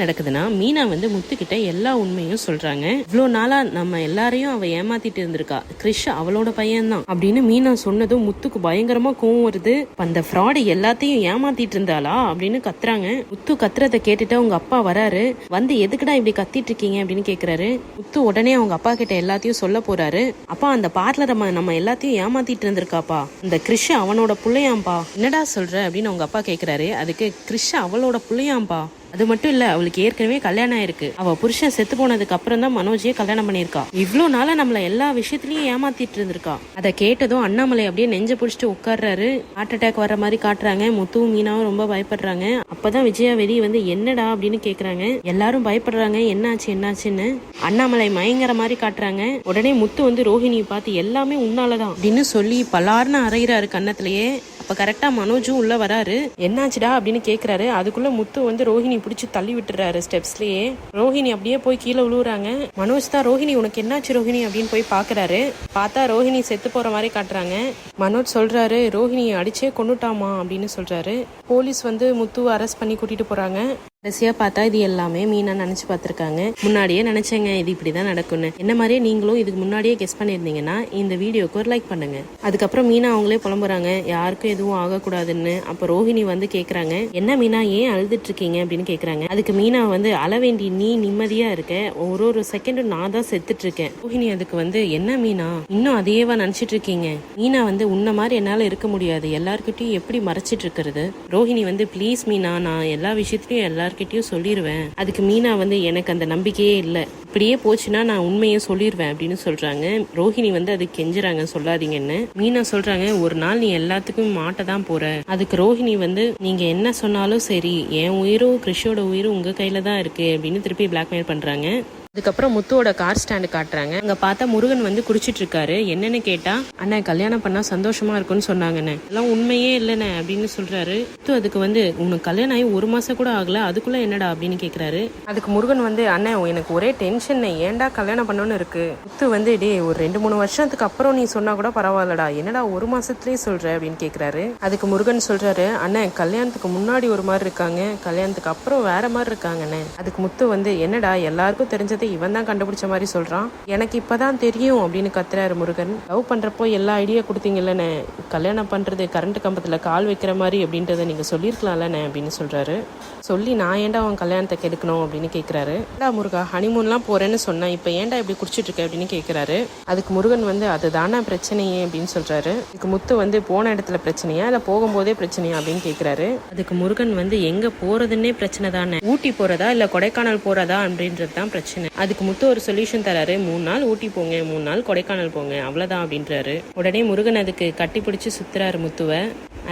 நடக்குதுன்னா மீனா வந்து முத்துக்கிட்ட எல்லா உண்மையும் சொல்றாங்க. இவ்வளோ நாளா நம்ம எல்லாரையும் அவ ஏமாத்திட்டு இருந்திருக்கா, கிறிஷ் அவளோட பையன்தான் அப்படின்னு மீனா சொன்னதும் முத்துக்கு பயங்கரமா கோவம் வருது. அந்த ஃப்ராடு எல்லாத்தையும் ஏமாத்திட்டு இருந்தாளா அப்படின்னு கத்துறாங்க. முத்து கத்துறத கேட்டுட்டு அவங்க அப்பா வராரு. வந்து எதுக்குடா இப்படி கத்திட்டு இருக்கீங்க அப்படின்னு கேக்குறாரு. முத்து உடனே அவங்க அப்பா கிட்ட எல்லாத்தையும் சொல்ல போறாரு. அப்பா, அந்த பார்லர் நம்ம எல்லாத்தையும் ஏமாத்திட்டு இருந்திருக்காப்பா, இந்த கிறிஷ் அவனோட புள்ளையாம்பா. என்னடா சொல்ற அப்படின்னு அவங்க அப்பா கேக்குறாரு. அதுக்கு கிறிஷ் அவளோட புள்ளையாம்பா, அது மட்டும் இல்ல, அவளுக்கு ஏற்கனவே கல்யாணம் ஆயிருக்கு. அவ புருஷன் செத்து போனதுக்கு அப்புறம் தான் மனோஜையே கல்யாணம் பண்ணிருக்கா. இவ்வளவு நாளா நம்மள எல்லா விஷயத்திலயும் ஏமாத்திட்டு இருந்திருக்கா. அதை கேட்டதும் அண்ணாமலை அப்படியே நெஞ்ச புடிச்சிட்டு உட்கார்றாரு. ஹார்ட் அட்டாக் வர்ற மாதிரி காட்டுறாங்க. முத்துவும் மீனாவும் ரொம்ப பயப்படுறாங்க. அப்பதான் விஜயா வெளியே வந்து என்னடா அப்படின்னு கேக்குறாங்க. எல்லாரும் பயப்படுறாங்க, என்னாச்சுன்னு. அண்ணாமலை மயங்கர மாதிரி காட்டுறாங்க. உடனே முத்து வந்து ரோஹிணியை பார்த்து எல்லாமே உன்னாலதான் அப்படின்னு சொல்லி பலார்னு அரைகிறாரு கன்னத்திலேயே. அப்ப கரெக்டா மனோஜும் உள்ள வராரு. என்னாச்சுடா அப்படின்னு கேக்குறாரு. அதுக்குள்ள முத்து வந்து ரோஹிணி பிடிச்சி தள்ளி விட்டுறாரு ஸ்டெப்ஸ்லயே. ரோஹிணி அப்படியே போய் கீழே விழுவுறாங்க. மனோஜ் தான் ரோஹிணி உனக்கு என்னாச்சு ரோஹிணி அப்படின்னு போய் பாக்குறாரு. பார்த்தா ரோஹிணி செத்து போற மாதிரி காட்டுறாங்க. மனோஜ் சொல்றாரு, ரோஹிணியை அடிச்சே கொண்டுட்டாமா அப்படின்னு சொல்றாரு. போலீஸ் வந்து முத்துவை அரெஸ்ட் பண்ணி கூட்டிட்டு போறாங்க. கடைசியா பார்த்தா இது எல்லாமே மீனா நினைச்சு பார்த்திருக்காங்க. முன்னாடியே நினைச்சேங்க இது இப்படிதான் நடக்கும்னு. என்ன மாதிரியே நீங்களும் இதுக்கு முன்னாடியே கெஸ் பண்ணிருந்தீங்கன்னா இந்த வீடியோக்கு ஒரு லைக் பண்ணுங்க. அதுக்கப்புறம் மீனா அவங்களே புலம்புறாங்க, யாருக்கும் எதுவும் ஆகக்கூடாதுன்னு. அப்ப ரோஹிணி வந்து கேக்குறாங்க, என்ன மீனா ஏன் அழுதுட்டு இருக்கீங்க அப்படின்னு கேக்குறாங்க. அதுக்கு மீனா வந்து அள வேண்டி நீ நிம்மதியா இருக்க, ஒரு செகண்ட் நான் தான் செத்துட்டு இருக்கேன். ரோஹிணி அதுக்கு வந்து என்ன மீனா இன்னும் அதையேவா நினைச்சிட்டு இருக்கீங்க? மீனா வந்து உன்ன மாதிரி என்னால இருக்க முடியாது, எல்லார்கிட்டயும் எப்படி மறைச்சிட்டு இருக்கிறது? ரோஹிணி வந்து ப்ளீஸ் மீனா, நான் எல்லா விஷயத்திலயும் எல்லார்கிட்டயும் சொல்லிடுவேன். அதுக்கு மீனா வந்து எனக்கு அந்த நம்பிக்கையே இல்லை, இப்படியே போச்சுன்னா நான் உண்மையை சொல்லிடுவேன் அப்படின்னு சொல்றாங்க. ரோஹிணி வந்து அது கெஞ்சுறாங்க சொல்லாதீங்கன்னு. மீனா சொல்றாங்க, ஒரு நாள் நீ எல்லாத்துக்கும் மாட்ட தான் போற. அதுக்கு ரோஹிணி வந்து நீங்க என்ன சொன்னாலும் சரி, என் உயிரும் கிறிஷோட உயிரும் உங்க கையில தான் இருக்கு அப்படின்னு திருப்பி பிளாக்மெயில் பண்றாங்க. அதுக்கப்புறம் முத்துவோட கார் ஸ்டாண்டு காட்டுறாங்க. அங்க பார்த்தா முருகன் வந்து குடிச்சிட்டு இருக்காரு. என்னன்னு கேட்டா, அண்ணா கல்யாணம் பண்ணா சந்தோஷமா இருக்கும்னு சொன்னாங்கண்ணே, எல்லாம் உண்மையே இல்லைண்ணே அப்படின்னு சொல்றாரு. முத்து அதுக்கு வந்து உனக்கு கல்யாணம் ஆகி 1 மாசம் கூட ஆகல, அதுக்குள்ள என்னடா அப்படின்னு கேக்குறாரு. அதுக்கு முருகன் வந்து, அண்ணா எனக்கு ஒரே டென்ஷன், ஏன்டா கல்யாணம் பண்ணணும்னு இருக்கு. முத்து வந்து, டே ஒரு 2-3 வருஷத்துக்கு அப்புறம் நீ சொன்னா கூட பரவாயில்லடா, என்னடா 1 மாசத்துலயே சொல்ற அப்படின்னு கேக்குறாரு. அதுக்கு முருகன் சொல்றாரு, அண்ணா கல்யாணத்துக்கு முன்னாடி ஒரு மாதிரி இருக்காங்க, கல்யாணத்துக்கு அப்புறம் வேற மாதிரி இருக்காங்கண்ணே. அதுக்கு முத்து வந்து, என்னடா எல்லாருக்கும் தெரிஞ்சது இவன் தான் கண்டுபிடிச்ச மாதிரி சொல்றான், எனக்கு இப்பதான் தெரியும் அப்படின்னு கத்துறாரு முருகன். லவ் பண்றப்போ எல்லா ஐடியா கொடுத்தீங்கல்லண்ணே, கல்யாணம் பண்றது கரண்ட் கம்பத்துல கால் வைக்கிற மாதிரி அப்படின்றத நீங்க சொல்லிருக்கலாம்லண்ணே அப்படின்னு சொல்றாரு. சொல்லி நான் ஏன்டா அவன் கல்யாணத்தை கெடுக்கணும் அப்படின்னு கேட்கிறாரு. ஏண்டா முருகா, ஹனிமூன்லாம் போறேன்னு சொன்னேன், இப்ப ஏன்டா இப்படி குடிச்சிட்டு இருக்க அப்படின்னு கேட்கிறாரு. அதுக்கு முருகன் வந்து, அதுதானே பிரச்சனையே அப்படின்னு சொல்றாரு. இதுக்கு முத்து வந்து, போன இடத்துல பிரச்சனையா இல்ல போகும்போதே பிரச்சனையா அப்படின்னு கேட்கிறாரு. அதுக்கு முருகன் வந்து, எங்க போறதுன்னே பிரச்சனை தானே, ஊட்டி போறதா இல்ல கொடைக்கானல் போறதா அப்படின்றது தான் பிரச்சனை. அதுக்கு முத்து ஒரு சொல்யூஷன் தராரு. 3 நாள் ஊட்டி போங்க, 3 நாள் கொடைக்கானல் போங்க, அவ்வளவுதான் அப்படின்றாரு. உடனே முருகன் அதுக்கு கட்டி பிடிச்சு சுத்துறாரு முத்துவ.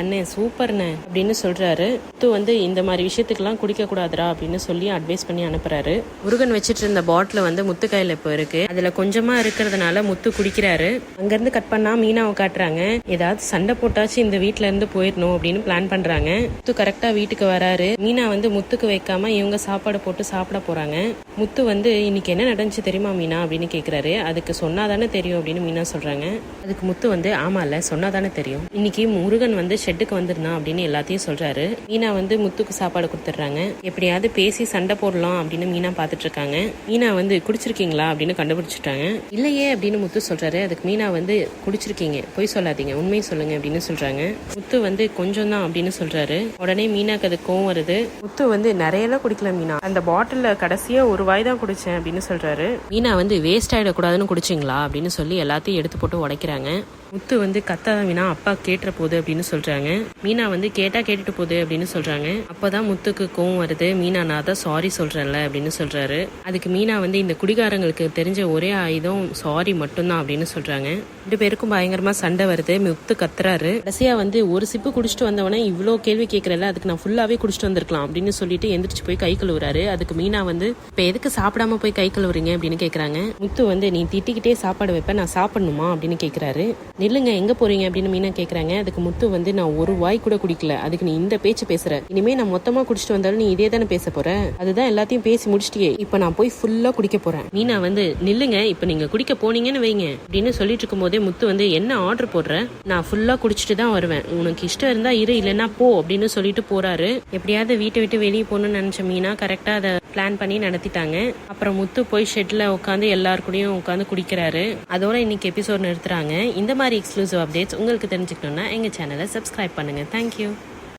அண்ணே சூப்பர்ண்ணே அப்படின்னு சொல்றாரு. முத்து வந்து, இந்த மாதிரி விஷயத்துக்கெல்லாம் குடிக்க கூடாதுரா அப்படின்னு சொல்லி அட்வைஸ் பண்ணி அனுப்புறாரு. முருகன் வச்சிட்டு இருந்த பாட்டில் வந்து முத்து கையில இப்போ இருக்கு. அதுல கொஞ்சமா இருக்கிறதுனால முத்து குடிக்கிறாரு. அங்கிருந்து கட் பண்ணா மீனாவை காட்டுறாங்க. ஏதாவது சண்டை போட்டாச்சு இந்த வீட்டுல இருந்து போயிடணும் அப்படின்னு பிளான் பண்றாங்க. முத்து கரெக்டா வீட்டுக்கு வராரு. மீனா வந்து முத்துக்கு வைக்காம இவங்க சாப்பாடு போட்டு சாப்பிட போறாங்க. முத்து வந்து, இன்னைக்கு என்ன நடந்துச்சு தெரியுமா மீனா அப்படின்னு கேக்குறாரு. அதுக்கு சொன்னாதானே தெரியும் அப்படின்னு மீனா சொல்றாங்க. அதுக்கு முத்து வந்து, ஆமா இல்ல சொன்னாதானே தெரியும், இன்னைக்கு முருகன் வந்து ஷெட்டுக்கு வந்திருந்தான் அப்படின்னு எல்லாத்தையும் சொல்றாரு. மீனா வந்து முத்துக்கு சாப்பாடு கொடுத்துட்றாங்க. எப்படியாவது பேசி சண்டை போடலாம் அப்படின்னு மீனா பாத்துட்டு இருக்காங்க. மீனா வந்து, குடிச்சிருக்கீங்களா அப்படின்னு கண்டுபிடிச்சிட்டாங்க. இல்லையே அப்படின்னு முத்து சொல்றாரு. அதுக்கு மீனா வந்து, குடிச்சிருக்கீங்க, பொய் சொல்லாதீங்க, உண்மையை சொல்லுங்க அப்படின்னு சொல்றாங்க. முத்து வந்து, கொஞ்சம் தான் அப்படின்னு சொல்றாரு. உடனே மீனாக்கு அது கோவம் வருது. முத்து வந்து, நிறையலாம் குடிக்கல மீனா, அந்த பாட்டில்ல கடைசியா ஒரு வாய் தான் குடிச்சேன் அப்படின்னு சொல்றாரு. மீனா வந்து, வேஸ்ட் ஆயிடக்கூடாதுன்னு குடிச்சிங்களா அப்படின்னு சொல்லி எல்லாத்தையும் எடுத்து போட்டு உடைக்கிறாங்க. முத்து வந்து, கத்தாத மீனா, அப்பா கேட்டுற போகுது அப்படின்னு சொல்றாங்க. மீனா வந்து, கேட்டா கேட்டுட்டு போகுது அப்படின்னு சொல்றாங்க. அப்பதான் முத்துக்கு கோவம் வருது. மீனா, நான் தான் சாரி சொல்றேன்ல அப்படின்னு சொல்றாரு. அதுக்கு மீனா வந்து, இந்த குடிகாரங்களுக்கு தெரிஞ்ச ஒரே ஆயுதம் சாரி மட்டும்தான் அப்படின்னு சொல்றாங்க. 2 பேருக்கும் பயங்கரமா சண்டை வருது. முத்து கத்துறாரு. கடைசியா வந்து, ஒரு சிப்பு குடிச்சிட்டு வந்தவனே இவ்வளோ கேள்வி கேட்கறல, அதுக்கு நான் ஃபுல்லாவே குடிச்சிட்டு வந்திருக்கலாம் அப்படின்னு சொல்லிட்டு எந்திரிச்சு போய் கை கழுவுறாரு. அதுக்கு மீனா வந்து, இப்ப எதுக்கு சாப்பிடாம போய் கை கழுவுறீங்க அப்படின்னு கேக்குறாங்க. முத்து வந்து, நீ திட்டிக்கிட்டே சாப்பாடு வைப்ப, நான் சாப்பிடணுமா அப்படின்னு கேக்குறாரு. நில்லுங்க எங்க போறீங்க அப்படின்னு மீனா கேக்குறாங்க. அதுக்கு முத்து வந்து நான் ஒரு வாய் கூட குடிக்கல, அதுக்கு நீ இந்த பேச்சு பேசுற, இனிமே நான் மொத்தமா குடிச்சிட்டு வந்தாலும் நீ இதே தானே பேச போற, அதுதான் எல்லாத்தையும் பேசி முடிச்சிட்டியே, இப்ப நான் போய் ஃபுல்லா குடிக்க போறேன். மீனா வந்து நில்லுங்க, இப்ப நீங்க குடிக்க போனீங்கன்னு வைங்க அப்படின்னு சொல்லிட்டு இருக்கும் போதே முத்து வந்து என்ன ஆர்டர் போடுற, நான் ஃபுல்லா குடிச்சிட்டு தான் வருவேன், உனக்கு இஷ்டம் இருந்தா இரு இல்லைன்னா போ அப்படின்னு சொல்லிட்டு போறாரு. எப்படியாவது வீட்டை விட்டு வெளியே போகணும்னு நினைச்ச மீனா கரெக்டா அதை பிளான் பண்ணி நடத்திட்டாங்க. அப்புறம் முத்து போய் ஷெட்ல உட்காந்து எல்லாரு கூடயும் உட்காந்து குடிக்கிறாரு. அதோட இன்னைக்கு எபிசோட் நிறுத்துறாங்க. இந்த மாதிரி எக்ஸ்க்ளூசிவ் அப்டேட்ஸ் உங்களுக்கு தெரிஞ்சுக்கணும்னா எங்க சேனலை சப்ஸ்கிரைப் பண்ணுங்க. தேங்க்யூ.